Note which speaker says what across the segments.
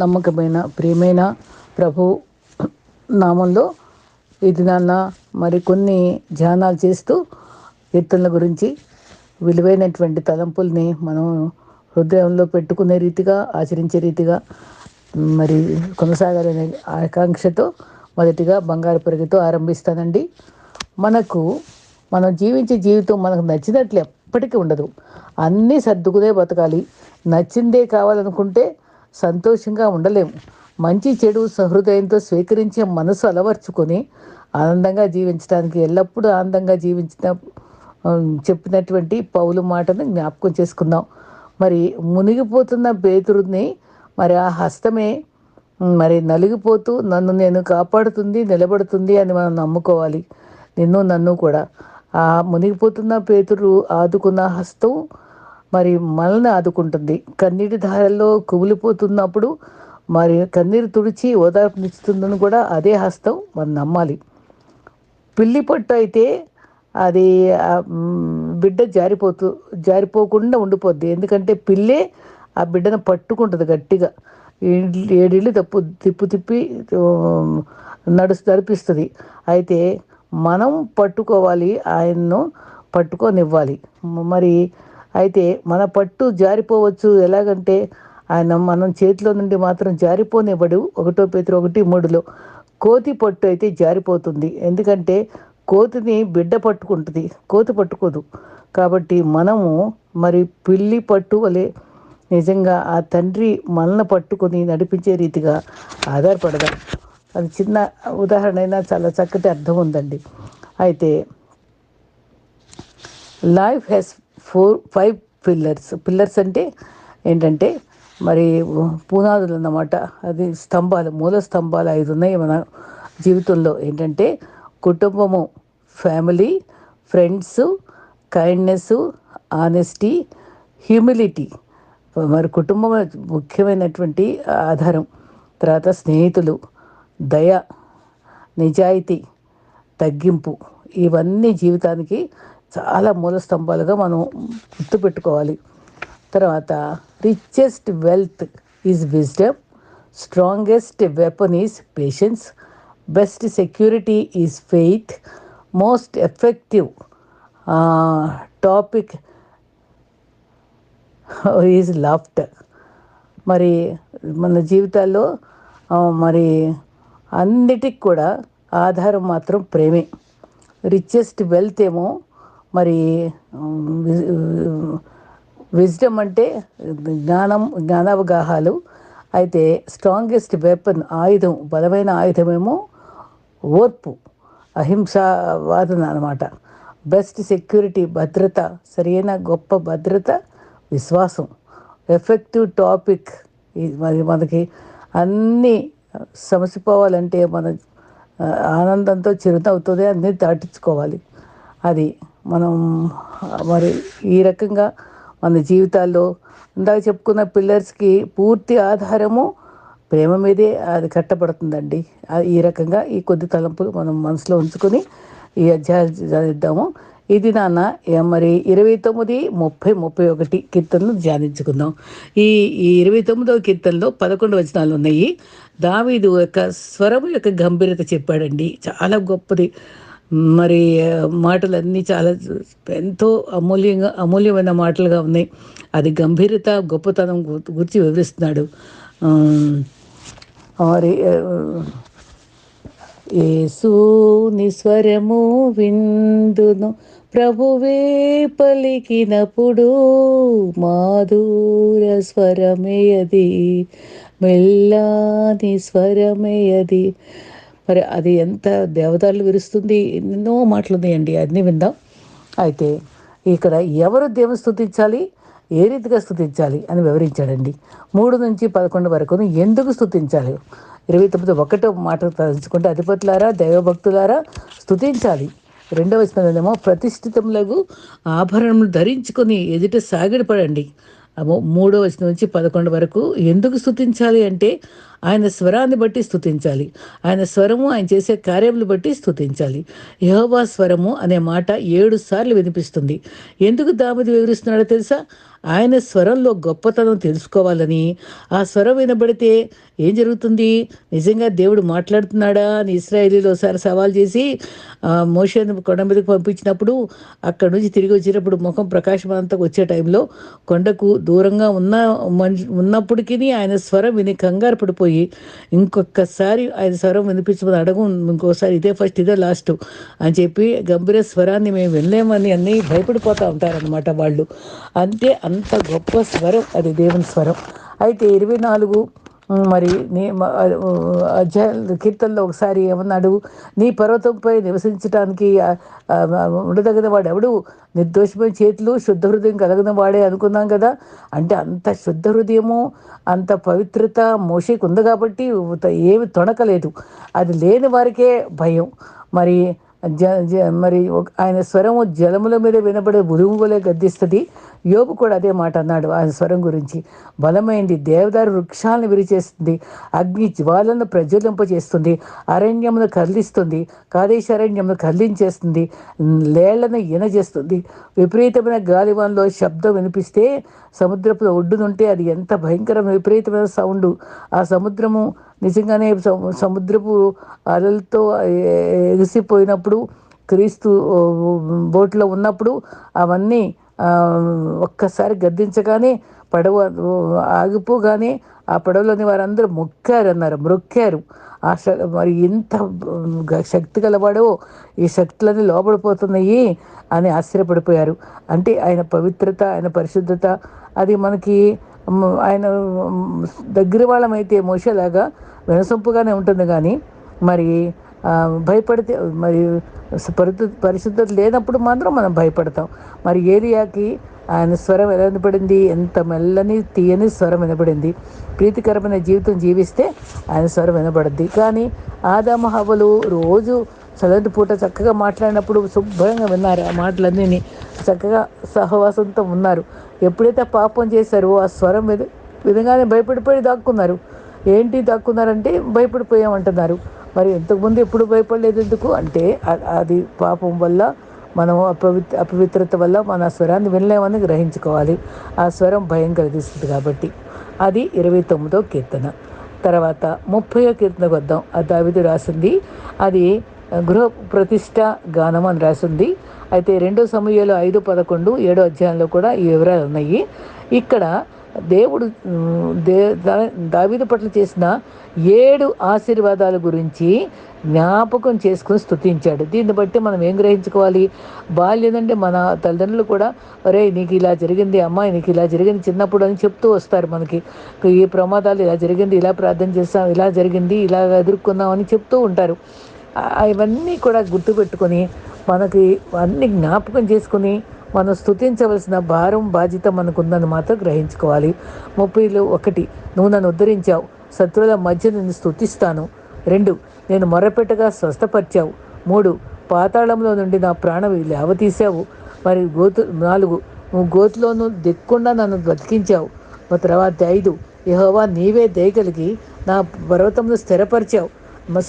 Speaker 1: నమ్మకమైన ప్రియమైన ప్రభు నామంలో ఇది నాన్న మరి కొన్ని ధ్యానాలు చేస్తూ కీర్తనల గురించి విలువైనటువంటి తలంపుల్ని మనం హృదయంలో పెట్టుకునే రీతిగా ఆచరించే రీతిగా మరి కొనసాగాలనే ఆకాంక్షతో మొదటిగా బంగారు పెరుగుతో ఆరంభిస్తానండి. మనం జీవించే జీవితం మనకు నచ్చినట్లు ఎప్పటికీ ఉండదు. అన్నీ సర్దుకునే బతకాలి. నచ్చిందే కావాలనుకుంటే సంతోషంగా ఉండలేము. మంచి చెడు సహృదయంతో స్వీకరించే మనసు అలవర్చుకొని ఆనందంగా జీవించడానికి ఎల్లప్పుడూ ఆనందంగా చెప్పినటువంటి పౌలు మాటను జ్ఞాపకం చేసుకుందాం. మరి మునిగిపోతున్న పేతురుని మరి ఆ హస్తమే మరి నలిగిపోతూ నన్ను నేను కాపాడుతుంది, నిలబడుతుంది అని మనం నమ్ముకోవాలి. నన్ను కూడా ఆ మునిగిపోతున్న పేతురు ఆదుకున్న హస్తం మరి మనల్ని ఆదుకుంటుంది. కన్నీటి ధారల్లో కుమిలిపోతున్నప్పుడు మరి కన్నీరు తుడిచి ఓదార్పునిస్తుందని కూడా అదే హస్తం మనం నమ్మాలి. పిల్లి పట్టు అయితే అది బిడ్డ జారిపోకుండా ఉండిపోద్ది. ఎందుకంటే పిల్లే ఆ బిడ్డను పట్టుకుంటుంది గట్టిగా. ఏడిళ్ళు తిప్పి నడిపిస్తుంది. అయితే మనం పట్టుకోవాలి, ఆయన్ను పట్టుకోనివ్వాలి. మరి అయితే మన పట్టు జారిపోవచ్చు. ఎలాగంటే మనం చేతిలో నుండి మాత్రం జారిపోనివ్వడు. 1 పేతురు 1:3 కోతి పట్టు అయితే జారిపోతుంది. ఎందుకంటే కోతిని బిడ్డ పట్టుకుంటుంది, కోతి పట్టుకోదు. కాబట్టి మనము మరి పిల్లి పట్టు వలె నిజంగా ఆ తండ్రి మనల్ని పట్టుకొని నడిపించే రీతిగా ఆధారపడదాం. అది చిన్న ఉదాహరణ అయినా చాలా చక్కటి అర్థం ఉందండి. అయితే లైఫ్ హ్యాస్ 5 పిల్లర్స్ అంటే ఏంటంటే మరి పునాదులు అన్నమాట. అది మూల స్తంభాలు 5 ఉన్నాయి మన జీవితంలో. ఏంటంటే కుటుంబము, family, friends, kindness, honesty, humility. మరి కుటుంబం ముఖ్యమైనటువంటి ఆధారం. తర్వాత స్నేహితులు, దయ, నిజాయితీ, తగ్గింపు. ఇవన్నీ జీవితానికి చాలా మూల స్తంభాలుగా మనం గుర్తుపెట్టుకోవాలి. తర్వాత richest wealth is wisdom, strongest weapon is patience, best security is faith, most effective topic is laughter. మరి మన జీవితాల్లో మరి అన్నిటికి కూడా ఆధారం మాత్రం ప్రేమే. రిచెస్ట్ వెల్త్ ఏమో మరి విజ్డమ్ అంటే జ్ఞానావగాహాలు. అయితే స్ట్రాంగెస్ట్ వెపన్ బలమైన ఆయుధమేమో ఓర్పు, అహింసావాదన అనమాట. బెస్ట్ సెక్యూరిటీ భద్రత, సరైన గొప్ప భద్రత విశ్వాసం. ఎఫెక్టివ్ టాపిక్ మరి మనకి అన్నీ సమసిపోవాలంటే మన ఆనందంతో చిరునవ్వుతోనే అన్నీ దాటించుకోవాలి. అది మనం మరి ఈ రకంగా మన జీవితాల్లో ఇందాక చెప్పుకున్న పిల్లర్స్కి పూర్తి ఆధారము ప్రేమ మీదే అది కట్టబడుతుందండి. ఈ రకంగా ఈ కొద్ది తలంపులు మనం మనసులో ఉంచుకొని ఈ అధ్యాయాలు చదిద్దాము. ఇది నాన్న మరి 29, 30, 31 కీర్తనలు ధ్యానించుకుందాం. ఈ 29వ కీర్తనలో 11 వచనాలు ఉన్నాయి. దావీదు యొక్క స్వరము యొక్క గంభీరత చెప్పాడండి. చాలా గొప్పది. మరి మాటలన్నీ చాలా ఎంతో అమూల్యమైన మాటలుగా ఉన్నాయి. అది గంభీరత, గొప్పతనం గురించి వివరిస్తున్నాడు. మరి యేసుని స్వరము విందును ప్రభువే పలికినప్పుడు, మాధుర స్వరమేయది, మెల్లాని స్వరమేయది. మరి అది ఎంత దేవతలు విరుస్తుంది. ఎన్నెన్నో మాటలు ఉన్నాయండి, అన్నీ విందాం. అయితే ఇక్కడ ఎవరు దేవుని స్తుతించాలి, ఏ రీతిగా స్తుతించాలి అని వివరించాడండి. 3 నుంచి 11 వరకు ఎందుకు స్తుతించాలి. 29 ఒకటో మాట తలుచుకుంటే, అధిపతులారా దైవభక్తులారా స్తుతించాలి. 2వ వచనంలోనేమో ప్రతిష్ఠితములకు ఆభరణములు ధరించుకొని ఎదుట సాగిలపడండి. 3వ వచనం నుంచి 11 వరకు ఎందుకు స్తుతించాలి అంటే, ఆయన స్వరాన్ని బట్టి స్తుతించాలి. ఆయన స్వరము, ఆయన చేసే కార్యములు బట్టి స్తుతించాలి. యెహోవా స్వరము అనే మాట 7 సార్లు వినిపిస్తుంది. ఎందుకు దావీదు వివరిస్తున్నాడో తెలుసా? ఆయన స్వరంలో గొప్పతనం తెలుసుకోవాలని. ఆ స్వరం వినబడితే ఏం జరుగుతుంది? నిజంగా దేవుడు మాట్లాడుతున్నాడా అని ఇశ్రాయేలీయులు ఒకసారి సవాల్ చేసి మోషేని కొండ మీదకి పంపించినప్పుడు, అక్కడి నుంచి తిరిగి వచ్చేటప్పుడు ముఖం ప్రకాశవంతంగా వచ్చే టైంలో కొండకు దూరంగా ఉన్నప్పటికీ ఆయన స్వరం విని కంగారు పడిపోయి, ఇంకొకసారి ఆయన స్వరం వినిపించమని అడగు, ఇంకోసారి ఇదే ఫస్ట్ ఇదే లాస్ట్ అని చెప్పి గంభీర స్వరాన్ని మేము వినలేమని అన్నీ భయపడిపోతూ ఉంటారనమాట వాళ్ళు. అంతే, అంత గొప్ప స్వరం అది దేవుని స్వరం. అయితే 24 మరి అధ్యాయ కీర్తనలో ఒకసారి ఏమన్నాడు? నీ పర్వతంపై నివసించడానికి ఉండదగిన వాడు ఎవడు? నిర్దోషమైన చేతులు, శుద్ధ హృదయం కలిగిన వాడే అనుకున్నాం కదా. అంటే అంత శుద్ధ హృదయము, అంత పవిత్రత మోషేకు ఉంది కాబట్టి ఏమి తొణకలేదు. అది లేని వారికే భయం. మరి ఆయన స్వరము జలముల మీద వినబడే ఉరుము వలె గద్దిస్తుంది. యోబు కూడా అదే మాట అన్నాడు ఆయన స్వరం గురించి. బలమైంది, దేవదారు వృక్షాలను విరిచేస్తుంది, అగ్ని జ్వాలను ప్రజ్వలింపజేస్తుంది, అరణ్యమును కదిలిస్తుంది, కాదేశ అరణ్యమును కదిలించేస్తుంది, లేళ్లను ఈనజేస్తుంది. విపరీతమైన గాలివాన్లో శబ్దం వినిపిస్తే సముద్రపు ఒడ్డునుంటే అది ఎంత భయంకరమైన విపరీతమైన సౌండ్. ఆ సముద్రము నిజంగానే సముద్రపు అలలతో ఎగిసిపోయినప్పుడు, క్రీస్తు బోట్లో ఉన్నప్పుడు అవన్నీ ఒక్కసారి గద్దించగానే పడవ ఆగిపోగానే ఆ పడవలోని వారందరూ మొక్కారు. మరి ఎంత శక్తి గలవాడో, ఈ శక్తులన్నీ లోపడిపోతున్నాయి అని ఆశ్చర్యపడిపోయారు. అంటే ఆయన పవిత్రత, ఆయన పరిశుద్ధత అది మనకి ఆయన దగ్గర వాళ్ళమైతే మోషేలాగా వినసొంపుగానే ఉంటుంది. కానీ మరి భయపడితే మరి పరిశుద్ధత లేనప్పుడు మాత్రం మనం భయపడతాం. మరి ఏలియాకి ఆయన స్వరం ఎలా వినపడింది? ఎంత మెల్లని తీయని స్వరం వినపడింది. ప్రీతికరమైన జీవితం జీవిస్తే ఆయన స్వరం వినపడుద్ది. కానీ ఆదాము హవ్వలు రోజు చల్లటి పూట చక్కగా మాట్లాడినప్పుడు శుభ్రంగా విన్నారు. ఆ మాటలన్నీ చక్కగా సహవాసంతో ఉన్నారు. ఎప్పుడైతే పాపం చేశారో ఆ స్వరం వినగానే భయపడిపోయి దాక్కున్నారు. ఏంటి దాక్కున్నారంటే భయపడిపోయామంటున్నారు. మరి ఇంతకుముందు ఎప్పుడు భయపడలేదు ఎందుకు అంటే అది పాపం వల్ల, మనం అపవిత్రత వల్ల మన స్వరాన్ని వినలేమని గ్రహించుకోవాలి. ఆ స్వరం భయం కలిగిస్తుంది కాబట్టి. అది 29వ కీర్తన. తర్వాత 30వ కీర్తనకు వద్దాం. అది దావీదు రాసింది. అది గృహ ప్రతిష్ట గానం అని రాసింది. అయితే 2 సమూయేలు 5:11 7వ అధ్యాయంలో కూడా ఈ వివరాలు ఉన్నాయి. ఇక్కడ దేవుడు దావీదు పట్ల చేసిన 7 ఆశీర్వాదాల గురించి జ్ఞాపకం చేసుకుని స్తుతించాడు. దీన్ని బట్టి మనం ఏం గ్రహించుకోవాలి? బాల్యం అంటే మన తల్లిదండ్రులు కూడా, ఒరే నీకు ఇలా జరిగింది, అమ్మాయి నీకు ఇలా జరిగింది చిన్నప్పుడు అని చెప్తూ వస్తారు మనకి. ఈ ప్రమాదాలు ఇలా జరిగింది, ఇలా ప్రార్థన చేస్తాం, ఇలా జరిగింది, ఇలా ఎదుర్కొన్నాం అని చెప్తూ ఉంటారు. ఇవన్నీ కూడా గుర్తుపెట్టుకొని మనకి అన్ని జ్ఞాపకం చేసుకుని మనం స్తుతించవలసిన భారం, బాధ్యత మనకుందని మాత్రం గ్రహించుకోవాలి. 30:1 నువ్వు నన్ను ఉద్ధరించావు, శత్రువుల మధ్య నిన్ను స్తుతిస్తాను. 2 నేను మొర్రపెట్టగా స్వస్థపరిచావు. 3 పాతాళంలో నుండి నా ప్రాణం లేవతీసావు. మరి 4 నువ్వు గోతులోనూ దిక్కుండా నన్ను బతికించావు. తర్వాత 5 యెహోవా నీవే దయగలిగి నా పర్వతంలో స్థిరపరిచావు.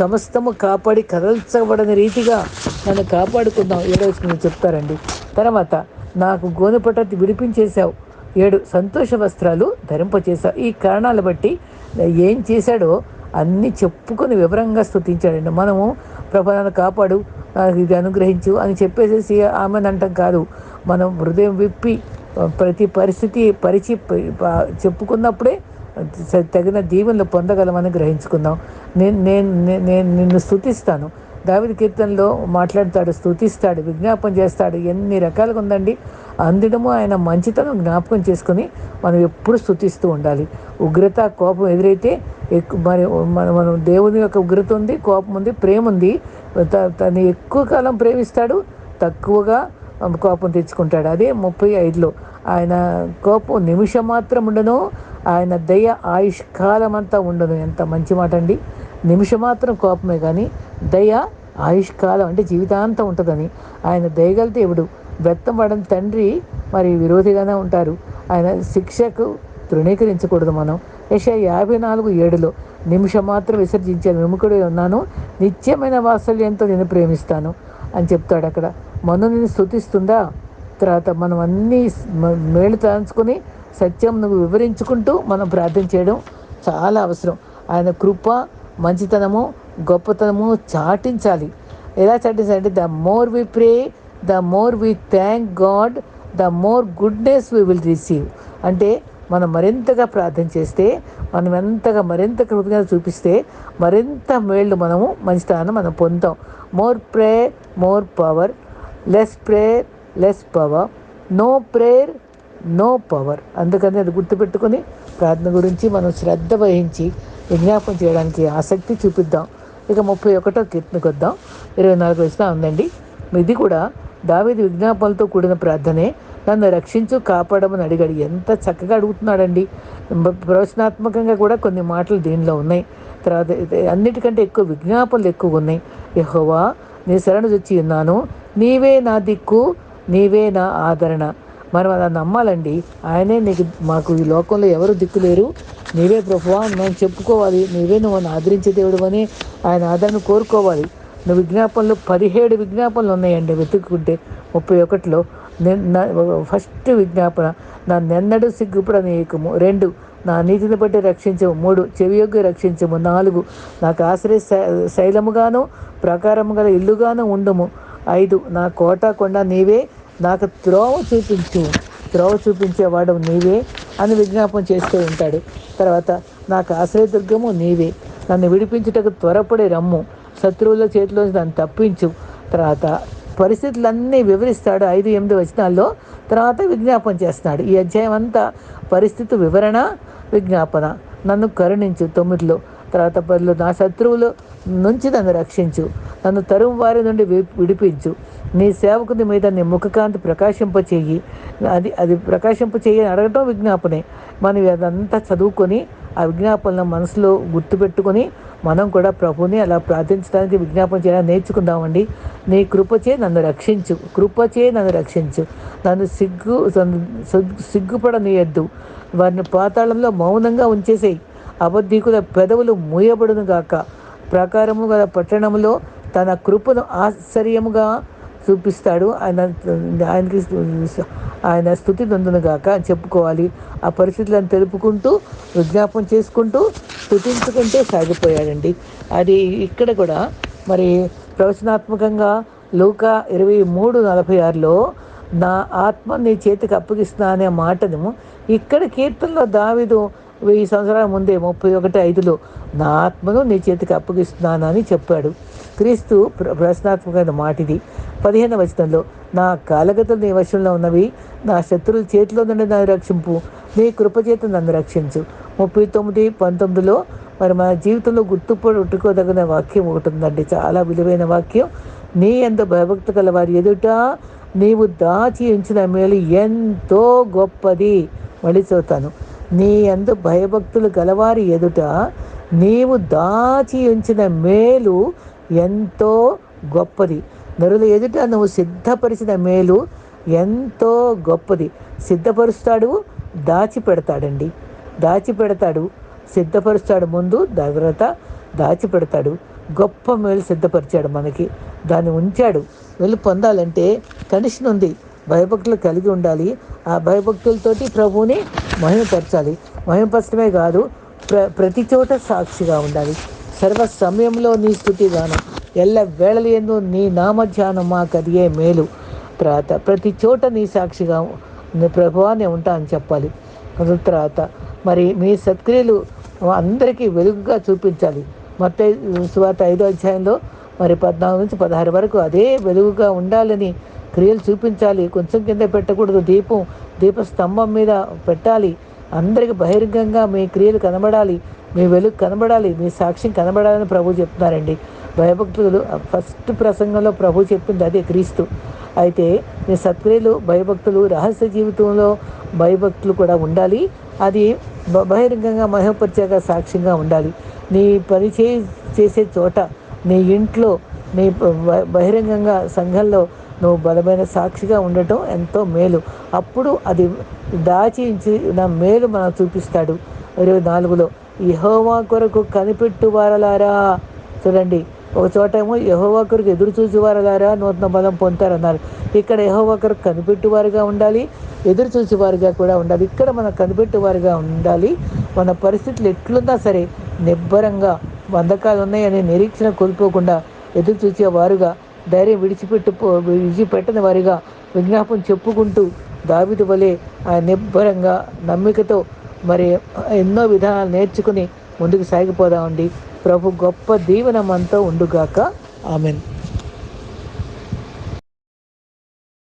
Speaker 1: సమస్తము కాపాడి కదల్చబడని రీతిగా నన్ను కాపాడుకున్నావు. 7వ చెప్తారండి. తర్వాత నాకు గోనెపట్ట విడిపించేశావు. 7 సంతోష వస్త్రాలు ధరింపచేశావు. ఈ కారణాలు బట్టి ఏం చేశాడో అన్నీ చెప్పుకొని వివరంగా స్తుతించాడండి. మనము ప్రభు నన్ను కాపాడు, ఇది అనుగ్రహించు అని చెప్పేసేసి ఆమెను అంటాం కాదు. మనం హృదయం విప్పి ప్రతి పరిస్థితి చెప్పుకున్నప్పుడే తగిన దీవెనలు పొందగలమని గ్రహించుకుందాం. నేను నిన్ను స్తుతిస్తాను. దావీదు కీర్తనలో మాట్లాడతాడు, స్తుతిస్తాడు, విజ్ఞాపం చేస్తాడు. ఎన్ని రకాలుగా ఉందండి. అందుడము ఆయన మంచితనం జ్ఞాపకం చేసుకుని మనం ఎప్పుడు స్తుతిస్తూ ఉండాలి. ఉగ్రత, కోపం ఎదురైతే మరి మనం దేవుని యొక్క ఉగ్రత ఉంది, కోపం ఉంది, ప్రేమ ఉంది. తను ఎక్కువ కాలం ప్రేమిస్తాడు, తక్కువగా కోపం తెచ్చుకుంటాడు. అదే 35లో ఆయన కోపం నిమిషం మాత్రం ఉండను, ఆయన దయ ఆయుష్కాలం అంతా ఉండను. ఎంత మంచి మాట అండి. నిమిషం మాత్రం కోపమే కానీ దయ ఆయుష్కాలం అంటే జీవితాంతం ఉంటుందని. ఆయన దయగల దేవుడు. బెత్తపడని తండ్రి మరి విరోధిగానే ఉంటారు. ఆయన శిక్షకు తృణీకరించకూడదు మనం. యెషయా 54:7 నిమిషం మాత్రం విసర్జించాను, విముఖుడే ఉన్నాను, నిత్యమైన వాత్సల్యంతో నేను ప్రేమిస్తాను అని చెప్తాడు అక్కడ. మనుని స్తుతిస్తుందా? తర్వాత మనం అన్నీ మేలు తలంచుకొని సత్యం నువ్వు వివరించుకుంటూ మనం ప్రార్థన చేయడం చాలా అవసరం. ఆయన కృప, మంచితనము, గొప్పతనము చాటించాలి. ఎలా చాటించాలంటే the more we pray, the more we thank God, the more goodness we will receive. అంటే మనం మరింతగా ప్రార్థన చేస్తే, మనం ఎంతగా మరింత కృతజ్ఞత చూపిస్తే మరింత మేళ్ళు మనము మంచితనాన్ని మనం పొందుతాం. More prayer more power, less prayer less power, no prayer no power. అందుకని అది గుర్తుపెట్టుకొని ప్రార్థన గురించి మనం శ్రద్ధ వహించి విజ్ఞాపం చేయడానికి ఆసక్తి చూపిద్దాం. ఇక 31వ కీర్తనకు వద్దాం. 24 వచనం ఉందండి. ఇది కూడా దావీదు విజ్ఞాపనలతో కూడిన ప్రార్థనే. నన్ను రక్షించు, కాపాడమని అడిగాడు. ఎంత చక్కగా అడుగుతున్నాడండి. ప్రవచనాత్మకంగా కూడా కొన్ని మాటలు దీనిలో ఉన్నాయి. తర్వాత అన్నిటికంటే ఎక్కువ విజ్ఞాపనలు ఎక్కువ ఉన్నాయి. యెహోవా, నీ శరణు వచ్చి ఉన్నాను, నీవే నా దిక్కు, నీవే నా ఆదరణ. మనం అలా నమ్మాలండి. ఆయనే నీకు, మాకు ఈ లోకంలో ఎవరు దిక్కు లేరు, నీవే ప్రభువా మనం చెప్పుకోవాలి. నీవే నువ్వు ఆదరించే దేవుడు అని ఆయన ఆదరణ కోరుకోవాలి. నువ్వు విజ్ఞాపనలు 17 విజ్ఞాపనలు ఉన్నాయండి వెతుక్కుంటే. 31లో ఫస్ట్ విజ్ఞాపన, నన్నెన్నడూ సిగ్గుపడనీయకము. 2, నా నీతిని బట్టి రక్షించము. 3, చెవియొగ్గి రక్షించము. 4, నాకు ఆశ్రయ శైలముగాను ప్రాకారము గల ఇల్లుగాను ఉండుము. 5, నా కోట కొండ నీవే, నాకు త్రోవ చూపించు, త్రోవ చూపించేవాడు నీవే అని విజ్ఞాపం చేస్తూ ఉంటాడు. తర్వాత నాకు ఆశ్రయదుర్గము నీవే, నన్ను విడిపించుటకు త్వరపడి రమ్ము, శత్రువుల చేతిలోంచి నన్ను తప్పించు. తర్వాత పరిస్థితులన్నీ వివరిస్తాడు 5, 8 వచనాల్లో. తర్వాత విజ్ఞాపన చేస్తున్నాడు. ఈ అధ్యాయం అంతా పరిస్థితి వివరణ, విజ్ఞాపన. నన్ను కరుణించు 9లో. తర్వాత 10లో నా శత్రువుల నుంచి నన్ను రక్షించు, నన్ను తరుము వారి నుండి విడిపించు, నీ సేవకుని మీద నీ ముఖకాంతి ప్రకాశింపచేయి. అది ప్రకాశింపచేయి అని అడగటం విజ్ఞాపనే. మనం అదంతా చదువుకొని ఆ విజ్ఞాపనలను మనసులో గుర్తుపెట్టుకొని మనం కూడా ప్రభుని అలా ప్రార్థించడానికి విజ్ఞాపన చేయాలని నేర్చుకుందామండి. నీ కృపచే నన్ను రక్షించు, కృపచే నన్ను రక్షించు, నన్ను సిగ్గుపడనీయద్దు, వారిని పాతాళంలో మౌనంగా ఉంచేసేయి, అబద్ధీకుల పెదవులు మూయబడును గాక, ప్రాకారము గల పట్టణములో తన కృపను ఆశ్చర్యముగా చూపిస్తాడు. ఆయన స్తుతి నందును గాక అని చెప్పుకోవాలి. ఆ పరిస్థితులను తెలుపుకుంటూ విజ్ఞాపం చేసుకుంటూ స్తుతించుకుంటూ సాగిపోయాడండి. అది ఇక్కడ కూడా మరి ప్రవచనాత్మకంగా లూకా 23:46లో నా ఆత్మ నీ చేతికి అప్పగిస్తున్నా అనే మాటను ఇక్కడ కీర్తనలో దావీదు 1000 సంవత్సరాల ముందే 31:5లో నా ఆత్మను నీ చేతికి అప్పగిస్తున్నానని చెప్పాడు. క్రీస్తు ప్రశ్నాత్మకమైన మాట ఇది. 15వ వచనంలో నా కాలగతులు నీ వశంలో ఉన్నవి, నా శత్రువుల చేతిలో నుండి నన్ను రక్షింపు, నీ కృపచేత నన్ను రక్షించు. 39, 19లో మరి మన జీవితంలో గుర్తుపెట్టుకోదగిన వాక్యం ఒకటి ఉందండి, చాలా విలువైన వాక్యం. నీ యందు భయభక్తి గల వారి ఎదుట నీవు దాచి ఉంచిన మేలు ఎంతో గొప్పది. మళ్ళీ చదువుతాను. నీ యందు భయభక్తులు గలవారి ఎదుట నీవు దాచి ఉంచిన మేలు ఎంతో గొప్పది. నరుల ఎదుట నువ్వు సిద్ధపరిచిన మేలు ఎంతో గొప్పది. సిద్ధపరుస్తాడు, దాచిపెడతాడండి. దాచిపెడతాడు, సిద్ధపరుస్తాడు, ముందు తర్వాత దాచిపెడతాడు. గొప్ప మేలు సిద్ధపరిచాడు మనకి, దాన్ని ఉంచాడు. వెళ్ళి పొందాలంటే కండిషన్ ఉంది, భయభక్తులు కలిగి ఉండాలి. ఆ భయభక్తులతోటి ప్రభువుని మహిమపరచాలి. మహిమపరచడమే కాదు, ప్రతి చోట సాక్షిగా ఉండాలి. సర్వ సమయంలో నీ స్తుతి గానం, ఎల్ల వేళలందు నీ నామధ్యానం మాకు అదియే మేలు. తర్వాత ప్రతి చోట నీ సాక్షిగా ప్రభువా నేను ఉంటా అని చెప్పాలి. తర్వాత మరి మీ సత్క్రియలు అందరికీ వెలుగుగా చూపించాలి. మత్తయి సువార్త 5వ అధ్యాయంలో మరి 14 నుంచి 16 వరకు అదే వెలుగుగా ఉండాలని క్రియలు చూపించాలి. కొంచెం కింద పెట్టకూడదు, దీపస్తంభం మీద పెట్టాలి. అందరికీ బహిరంగంగా మీ క్రియలు కనబడాలి, మీ వెలుగు కనబడాలి, మీ సాక్ష్యం కనబడాలని ప్రభు చెప్తున్నారండి. భయభక్తులు ఫస్ట్ ప్రసంగంలో ప్రభు చెప్పింది అదే, క్రీస్తు. అయితే మీ సత్క్రియలు, భయభక్తులు, రహస్య జీవితంలో భయభక్తులు కూడా ఉండాలి. అది బహిరంగంగా మహిమపరిచేగా సాక్ష్యంగా ఉండాలి. నీ పని చేసే చోట, నీ ఇంట్లో, నీ బహిరంగంగా సంఘంలో నువ్వు బలమైన సాక్షిగా ఉండటం ఎంతో మేలు. అప్పుడు అది దాచి నా మేలు మనం చూపిస్తాడు. 24లో యెహోవా కొరకు కనిపెట్టు వారలారా. చూడండి, ఒక చోటేమో యెహోవా కొరకు ఎదురు చూసేవారులారా నూతన బలం పొందుతారన్నారు. ఇక్కడ యెహోవా కొరకు కనిపెట్టువారుగా ఉండాలి, ఎదురు చూసేవారుగా కూడా ఉండాలి. ఇక్కడ మనం కనిపెట్టువారుగా ఉండాలి. మన పరిస్థితులు ఎట్లున్నా సరే నిబ్బరంగా, బంధకాలు ఉన్నాయని నిరీక్షణ కోల్పోకుండా ఎదురు చూసేవారుగా, ధైర్యం విడిచిపెట్టని వారిగా విజ్ఞాపం చెప్పుకుంటూ దావీదు వలె నిబ్బరంగా నమ్మికతో మరి ఎన్నో విధానాలు నేర్చుకుని ముందుకు సాగిపోదామండి. ప్రభు గొప్ప దీవెన మనతో ఉండుగాక. ఆమెన్.